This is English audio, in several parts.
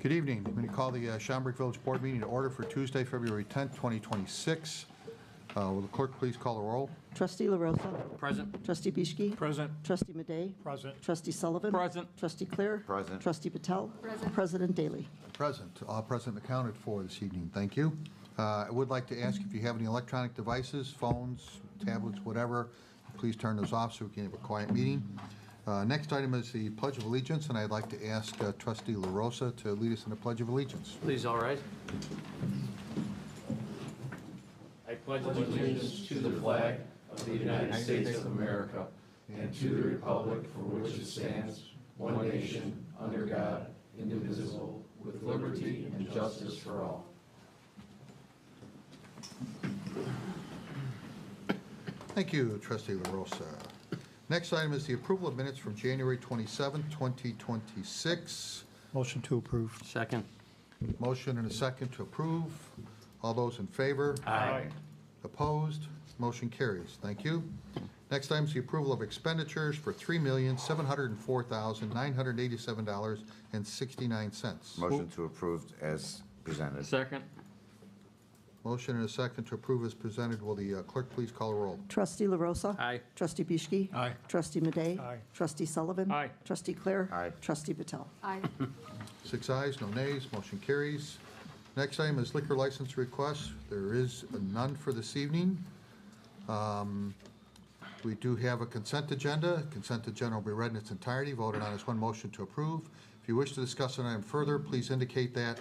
Good evening. I'm going to call the Schaumburg Village Board meeting to order for Tuesday, February 10th, 2026. Will the clerk please call the roll? Trustee LaRosa. Present. Trustee Bischke. Present. Trustee Madej. Present. Trustee Sullivan. Present. Trustee Clare. Present. Trustee Patel. Present. President Daly. Present. All present and accounted for this evening. Thank you. I would like to ask if you have any electronic devices, phones, tablets, whatever, please turn those off so we can have a quiet meeting. Next item is the Pledge of Allegiance, and I'd like to ask Trustee LaRosa to lead us in the Pledge of Allegiance. Please, all right. I pledge allegiance to the flag of the United States of America and to the republic for which it stands, one nation, under God, indivisible, with liberty and justice for all. Thank you, Trustee LaRosa. Next item is the approval of minutes from January 27, 2026. Motion to approve. Second. Motion and a second to approve. All those in favor? Aye. Opposed? Motion carries. Thank you. Next item is the approval of expenditures for $3,704,987.69. Motion to approve as presented. Second. Motion and a second to approve as presented. Will the clerk please call the roll? Trustee LaRosa. Aye. Trustee Bischke. Aye. Trustee Madej. Aye. Trustee Sullivan. Aye. Trustee Clare. Aye. Trustee Patel. Aye. 6 ayes, no nays. Motion carries. Next item is liquor license requests. There is none for this evening. We do have a consent agenda. Consent agenda will be read in its entirety, voted on as one motion to approve. If you wish to discuss an item further, please indicate that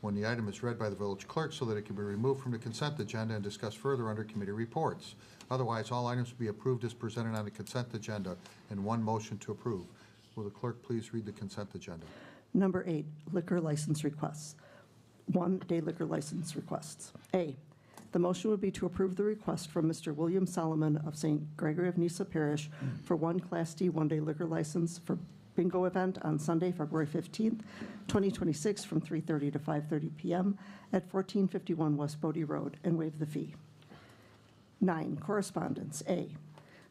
when the item is read by the village clerk so that it can be removed from the consent agenda and discussed further under committee reports. Otherwise, all items will be approved as presented on the consent agenda in one motion to approve. Will the clerk please read the consent agenda? Number 8, liquor license requests. 1, day liquor license requests. A, the motion would be to approve the request from Mr. William Solomon of St. Gregory of Nyssa Parish for one Class D one-day liquor license for bingo event on Sunday, February 15th, 2026 from 3:30 to 5:30 p.m. at 1451 West Bodie Road and waive the fee. 9, correspondence. A,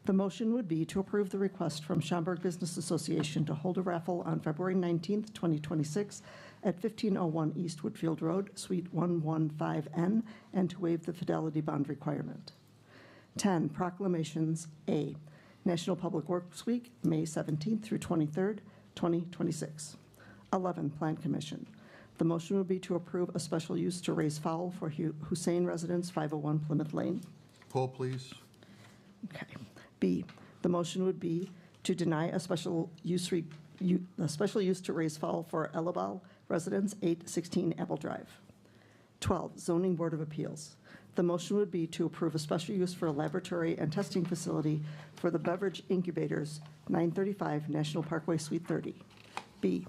the motion would be to approve the request from Schaumburg Business Association to hold a raffle on February 19th, 2026 at 1501 East Woodfield Road, Suite 115N, and to waive the fidelity bond requirement. 10, proclamations. A, National Public Works Week, May 17th through 23rd, 2026. 11, Plan Commission. The motion would be to approve a special use to raise fowl for Hussein Residence, 501 Plymouth Lane. Poll, please. Okay. B, the motion would be to deny a special use to raise fowl for Elabal Residence, 816 Apple Drive. 12, Zoning Board of Appeals. The motion would be to approve a special use for a laboratory and testing facility for the beverage incubators, 935 National Parkway, Suite 30. B,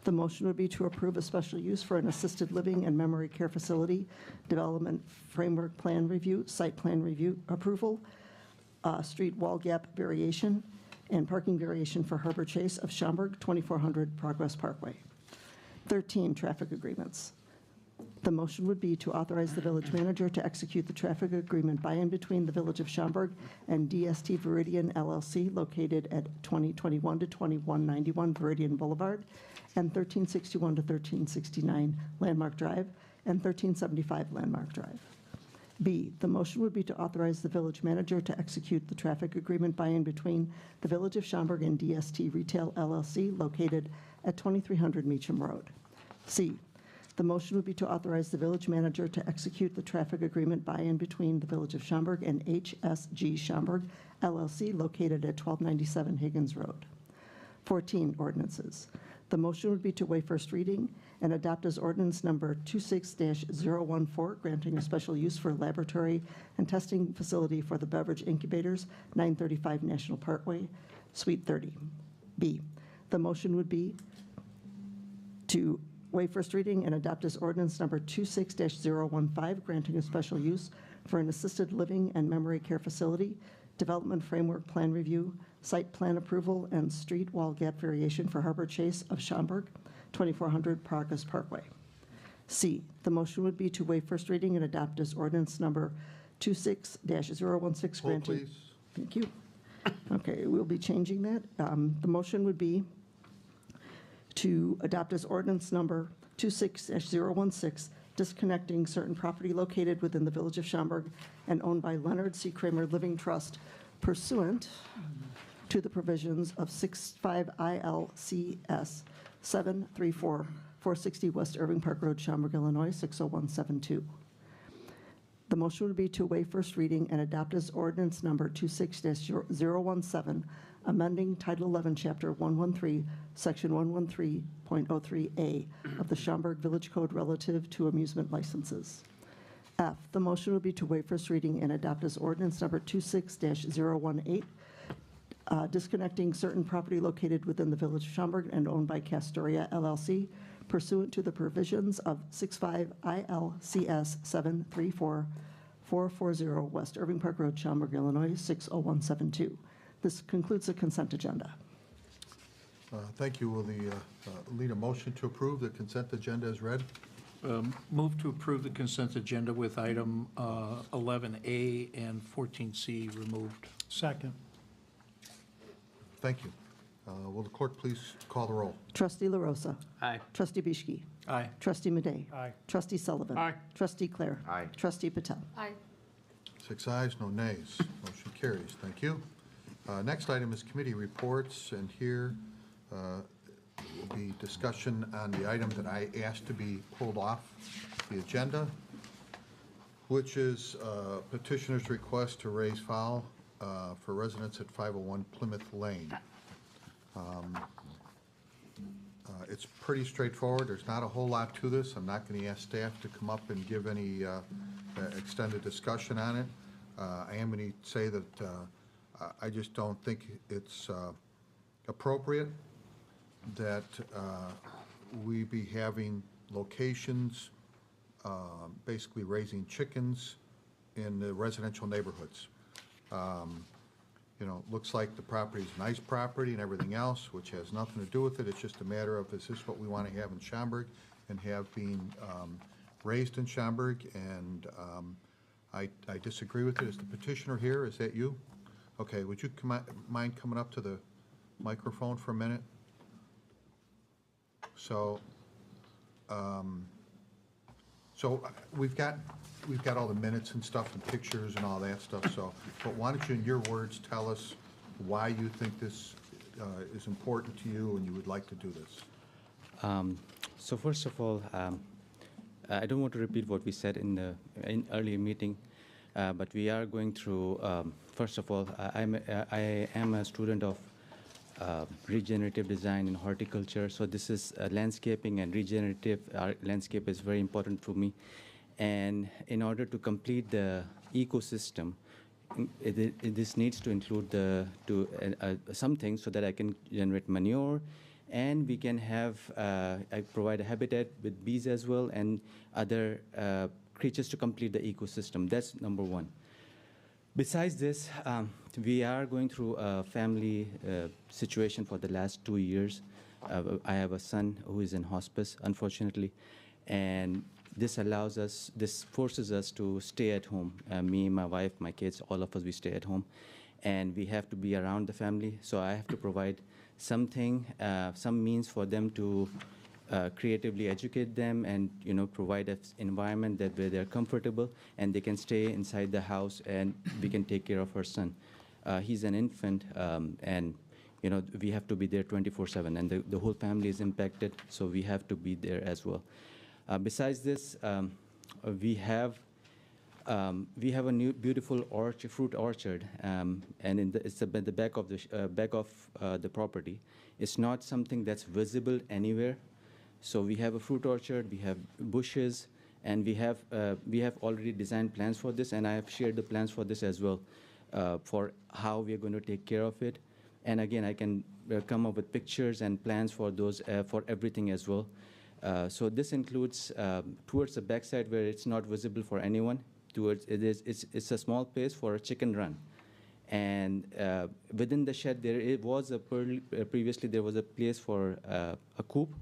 the motion would be to approve a special use for an assisted living and memory care facility, development framework plan review, site plan review approval, street wall gap variation, and parking variation for Harbor Chase of Schaumburg, 2400 Progress Parkway. 13, traffic agreements. The motion would be to authorize the village manager to execute the traffic agreement by and between the Village of Schaumburg and DST Veridian LLC located at 2021 to 2191 Veridian Boulevard and 1361 to 1369 Landmark Drive and 1375 Landmark Drive. B, the motion would be to authorize the village manager to execute the traffic agreement by and between the Village of Schaumburg and DST Retail LLC located at 2300 Meacham Road. C, the motion would be to authorize the village manager to execute the traffic agreement by and between the Village of Schaumburg and HSG Schaumburg LLC located at 1297 Higgins Road. 14, ordinances. The motion would be to waive first reading and adopt as ordinance number 26-014, granting a special use for a laboratory and testing facility for the beverage incubators, 935 National Parkway, Suite 30. B, the motion would be to waive first reading and adopt as ordinance number 26-015, granting a special use for an assisted living and memory care facility, development framework plan review, site plan approval, and street wall gap variation for Harbor Chase of Schaumburg, 2400 Progress Parkway. C, the motion would be to waive first reading and adopt as ordinance number 26-016, Poll, granting. please. Thank you. Okay, we'll be changing that. The motion would be to adopt as ordinance number 26-016, disconnecting certain property located within the Village of Schaumburg and owned by Leonard C. Kramer Living Trust pursuant to the provisions of 65 ILCS 734, 460 West Irving Park Road, Schaumburg, Illinois, 60172. The motion would be to waive first reading and adopt as ordinance number 26-017, amending Title 11, Chapter 113, Section 113.03A of the Schaumburg Village Code relative to amusement licenses. F, the motion would be to waive first reading and adopt as ordinance number 26-018, disconnecting certain property located within the Village of Schaumburg and owned by Castoria LLC pursuant to the provisions of 65 ILCS 734, 440 West Irving Park Road, Schaumburg, Illinois, 60172. This concludes the consent agenda. Thank you. Will the lead a motion to approve the consent agenda as read? Move to approve the consent agenda with item 11A and 14C removed. Second. Thank you. Will the clerk please call the roll? Trustee LaRosa. Aye. Trustee Bischke. Aye. Trustee Madej. Aye. Trustee Sullivan. Aye. Trustee Clare. Aye. Trustee Patel. Aye. 6 ayes, no nays. Motion carries. Thank you. Next item is committee reports, and here will be discussion on the item that I asked to be pulled off the agenda, which is petitioner's request to raise fowl for residents at 501 Plymouth Lane. It's pretty straightforward. There's not a whole lot to this. I'm not going to ask staff to come up and give any extended discussion on it. I am going to say that I just don't think it's appropriate that we be having locations basically raising chickens in the residential neighborhoods. You know, looks like the property's nice property and everything else, which has nothing to do with it. It's just a matter of, is this what we want to have in Schaumburg and have been raised in Schaumburg? And I disagree with it. Is the petitioner here? Is that you? Okay, would you mind coming up to the microphone for a minute? So, we've got all the minutes and stuff and pictures and all that stuff, so, but why don't you, in your words, tell us why you think this is important to you and you would like to do this? So first of all, I don't want to repeat what we said in the earlier meeting, but we are going through, first of all, I am a student of regenerative design and horticulture, so this is landscaping, and regenerative landscape is very important for me. And in order to complete the ecosystem, this needs to include something so that I can generate manure, and we can have, I provide a habitat with bees as well and other creatures to complete the ecosystem. That's number one. Besides this, we are going through a family situation for the last 2 years. I have a son who is in hospice, unfortunately, and this forces us to stay at home. Me, my wife, my kids, all of us, we stay at home. And we have to be around the family, so I have to provide something, some means for them to creatively educate them and, you know, provide an environment where they're comfortable and they can stay inside the house and we can take care of our son. He's an infant, and, you know, we have to be there 24/7, and the whole family is impacted, so we have to be there as well. Besides this, we have a new beautiful fruit orchard, and it's at the back of the property. It's not something that's visible anywhere. So we have a fruit orchard, we have bushes, and we have already designed plans for this, and I have shared the plans for this as well, for how we are going to take care of it. And again, I can come up with pictures and plans for those for everything as well. So this includes towards the backside where it's not visible for anyone. It's a small place for a chicken run, and within the shed previously there was a place for a coop,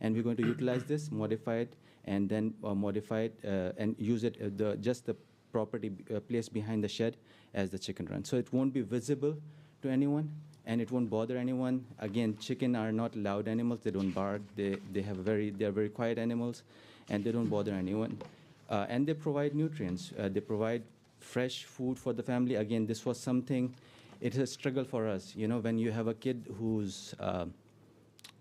and we're going to utilize this, modify it, and then modify it and use it just the property place behind the shed as the chicken run. So it won't be visible to anyone, and it won't bother anyone. Again, chicken are not loud animals. They don't bark. They are very quiet animals, and they don't bother anyone. And they provide nutrients. They provide fresh food for the family. Again, this was something, it's a struggle for us. You know, when you have a kid who's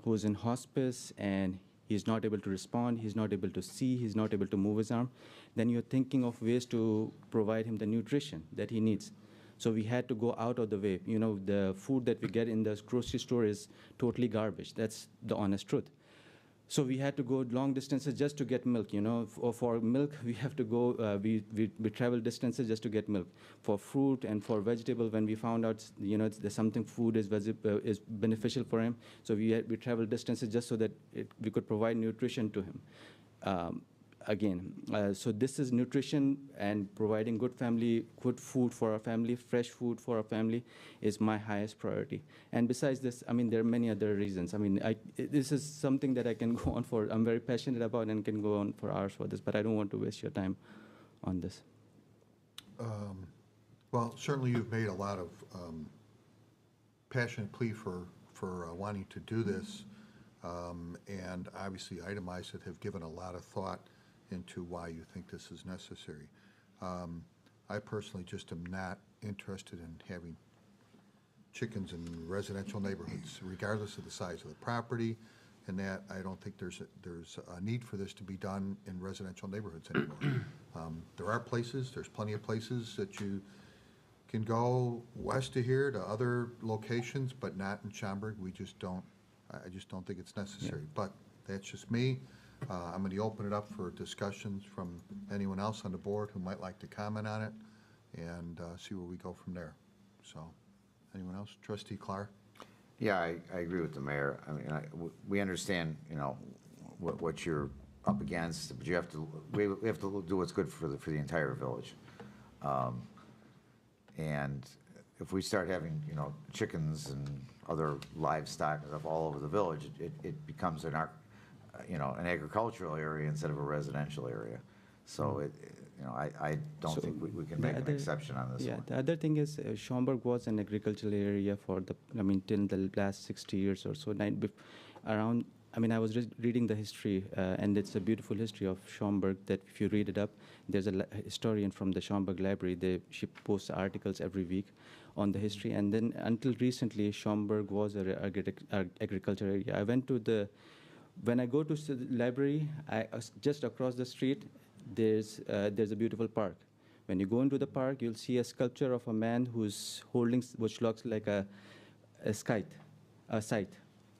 in hospice and he's not able to respond, he's not able to see, he's not able to move his arm, then you're thinking of ways to provide him the nutrition that he needs. So we had to go out of the way. You know, the food that we get in the grocery store is totally garbage. That's the honest truth. So we had to go long distances just to get milk. You know, for milk, we have to go, we travel distances just to get milk. For fruit and for vegetable, when we found out, you know, there's something food is beneficial for him, so we travel distances just so that we could provide nutrition to him. So this is nutrition and providing good food for our family, fresh food for our family is my highest priority. And besides this, I mean, there are many other reasons. I mean, this is something that I can go on for. I'm very passionate about and can go on for hours for this, but I don't want to waste your time on this. Well, certainly you've made a lot of passionate plea for wanting to do this, and obviously itemized it, have given a lot of thought into why you think this is necessary. I personally just am not interested in having chickens in residential neighborhoods, regardless of the size of the property, and that I don't think there's a need for this to be done in residential neighborhoods anymore. There are places, there's plenty of places that you can go west of here to other locations, but not in Schaumburg. I just don't think it's necessary. Yeah. But that's just me. I'm going to open it up for discussions from anyone else on the board who might like to comment on it, and see where we go from there. So, anyone else? Trustee Clark? Yeah, I agree with the mayor. I mean, we understand, you know, what you're up against, but we have to do what's good for the entire village. And if we start having, you know, chickens and other livestock and stuff all over the village, it becomes an agricultural area instead of a residential area. So I don't think we can make an exception on this one. The other thing is Schaumburg was an agricultural area for till the last 60 years or so. I was reading the history, and it's a beautiful history of Schaumburg that if you read it up, there's a historian from the Schaumburg Library. She posts articles every week on the history. And then until recently, Schaumburg was an agricultural area. When I go to the library, just across the street, there's a beautiful park. When you go into the park, you'll see a sculpture of a man who's holding, which looks like a scythe.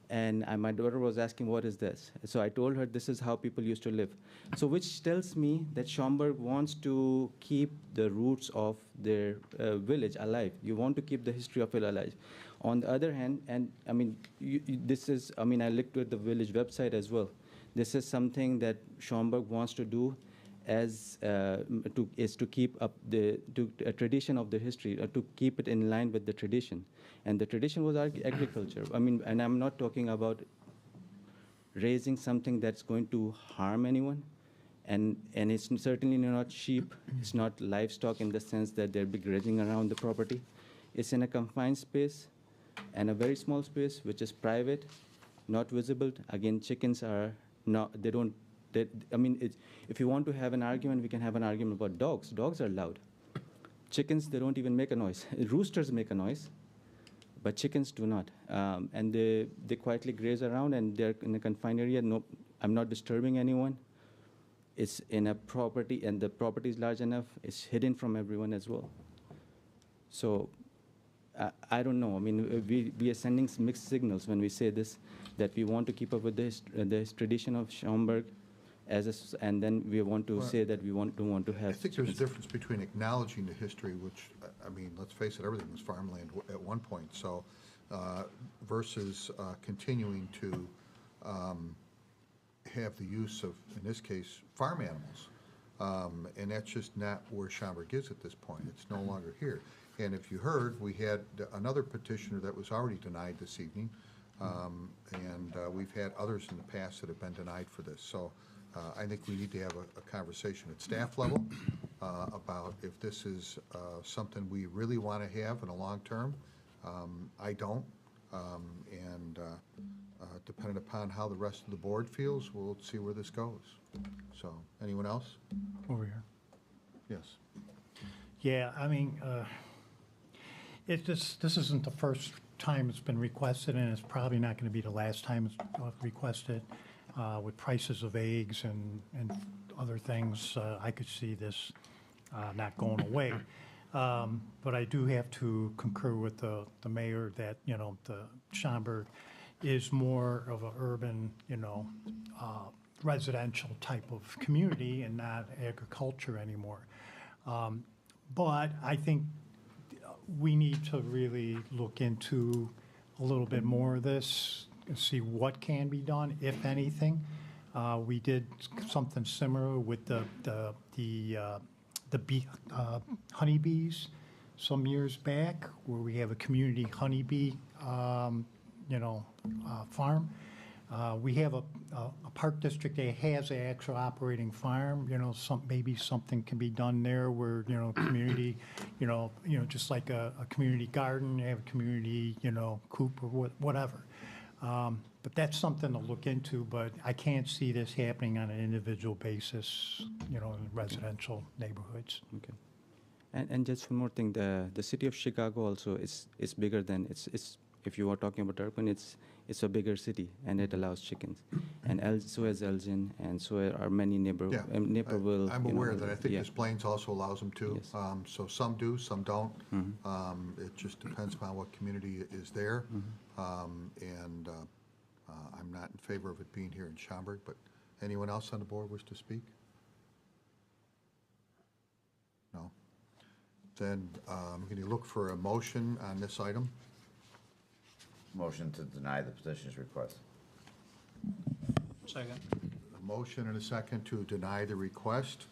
And my daughter was asking, what is this? So I told her this is how people used to live. So which tells me that Schaumburg wants to keep the roots of their village alive. You want to keep the history of it alive. On the other hand, and I mean, I looked at the village website as well. This is something that Schaumburg wants to do is to keep up the tradition of the history, to keep it in line with the tradition. And the tradition was agriculture. I mean, and I'm not talking about raising something that's going to harm anyone. And it's certainly not sheep. It's not livestock in the sense that they're grazing around the property. It's in a confined space and a very small space, which is private, not visible. Again, chickens are not, if you want to have an argument, we can have an argument about dogs. Dogs are loud. Chickens, they don't even make a noise. Roosters make a noise, but chickens do not. And they quietly graze around, and they're in a confined area. No, I'm not disturbing anyone. It's in a property, and the property is large enough. It's hidden from everyone as well. So I don't know. I mean, we are sending mixed signals when we say this, that we want to keep up with this tradition of Schaumburg, and then we want to say that we don't want to have. I think there's a difference between acknowledging the history, which, I mean, let's face it, everything was farmland at one point, so versus continuing to have the use of, in this case, farm animals. And that's just not where Schaumburg is at this point. It's no longer here. And if you heard, we had another petitioner that was already denied this evening, and we've had others in the past that have been denied for this. So I think we need to have a conversation at staff level about if this is something we really want to have in the long term, I don't. And depending upon how the rest of the board feels, we'll see where this goes. So, anyone else? Over here. Yes. Yeah, I mean, this isn't the first time it's been requested, and it's probably not going to be the last time it's requested. With prices of eggs and other things, I could see this not going away. But I do have to concur with the mayor that, the Schaumburg is more of an urban, residential type of community and not agriculture anymore. But I think we need to really look into a little bit more of this and see what can be done, if anything. We did something similar with the honeybees some years back, where we have a community honeybee, farm. We have a park district that has an actual operating farm, maybe something can be done there where, community, just like a community garden, you have a community, coop or whatever. But that's something to look into, but I can't see this happening on an individual basis, in residential neighborhoods. Okay. And just one more thing, the city of Chicago also is bigger than, it's if you are talking about urban, it's a bigger city, and it allows chickens. And so is Elgin, and so are many Yeah. Naperville. I'm aware of that. I think yeah. Des Plaines also allows them to. Yes. So some do, some don't. Mm-hmm. It just depends upon what community is there. And I'm not in favor of it being here in Schaumburg, but anyone else on the board wish to speak? No? Then can you look for a motion on this item? Motion to deny the petitioner's request. Second. A motion and a second to deny the request.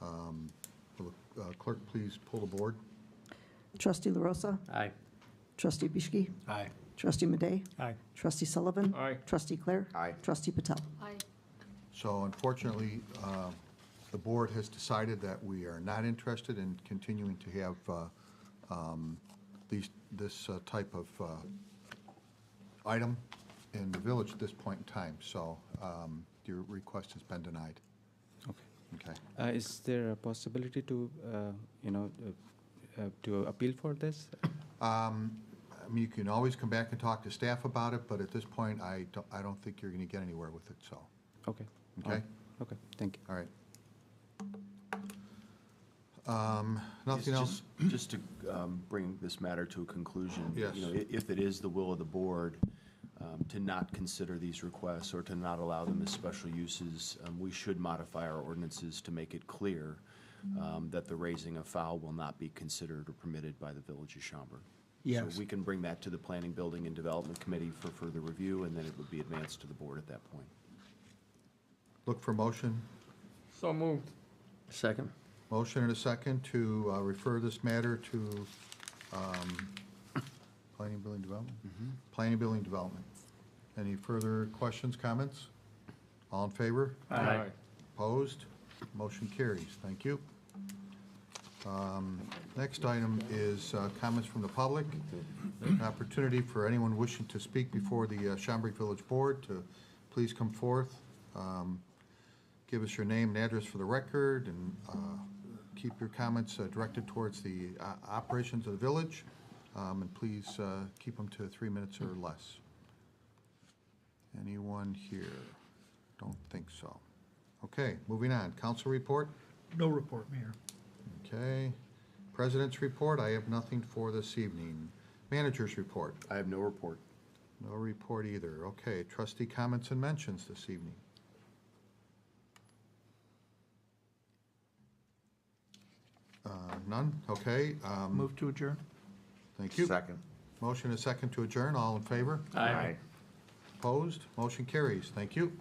Will the clerk please pull the board? Trustee LaRosa, Aye. trustee Bischke, Aye. trustee Madey, Aye. trustee Sullivan. Aye. Trustee Claire. Aye. Trustee Patel. So unfortunately, the board has decided that we are not interested in continuing to have this type of item in the village at this point in time. So your request has been denied. Okay. Okay. Is there a possibility to, to appeal for this? I mean, you can always come back and talk to staff about it, but at this point, I don't think you're going to get anywhere with it, so, Okay. okay? Okay, thank you. All right. Nothing else? Just to bring this matter to a conclusion. Yes. If it is the will of the board to not consider these requests or to not allow them as special uses, we should modify our ordinances to make it clear that the raising of fowl will not be considered or permitted by the Village of Schaumburg. Yes. So we can bring that to the Planning, Building, and Development Committee for further review, and then it would be advanced to the board at that point. Look for motion. So moved. Second. Motion and a second to refer this matter to Planning, Building, Development? Planning, Building, Development. Any further questions, comments? All in favor? Aye. Opposed? Motion carries. Thank you. Next item is comments from the public. An opportunity for anyone wishing to speak before the Schaumburg Village Board to please come forth. Give us your name and address for the record, and keep your comments directed towards the operations of the village. And please keep them to 3 minutes or less. Anyone here? Don't think so. Okay, moving on. Council report? No report, Mayor. Okay. President's report, I have nothing for this evening. Manager's report? I have no report. No report either. Okay, trustee comments and mentions this evening. None? Okay. Move to adjourn? Thank you. Second. Motion is second to adjourn. All in favor? Aye. Opposed? Motion carries. Thank you.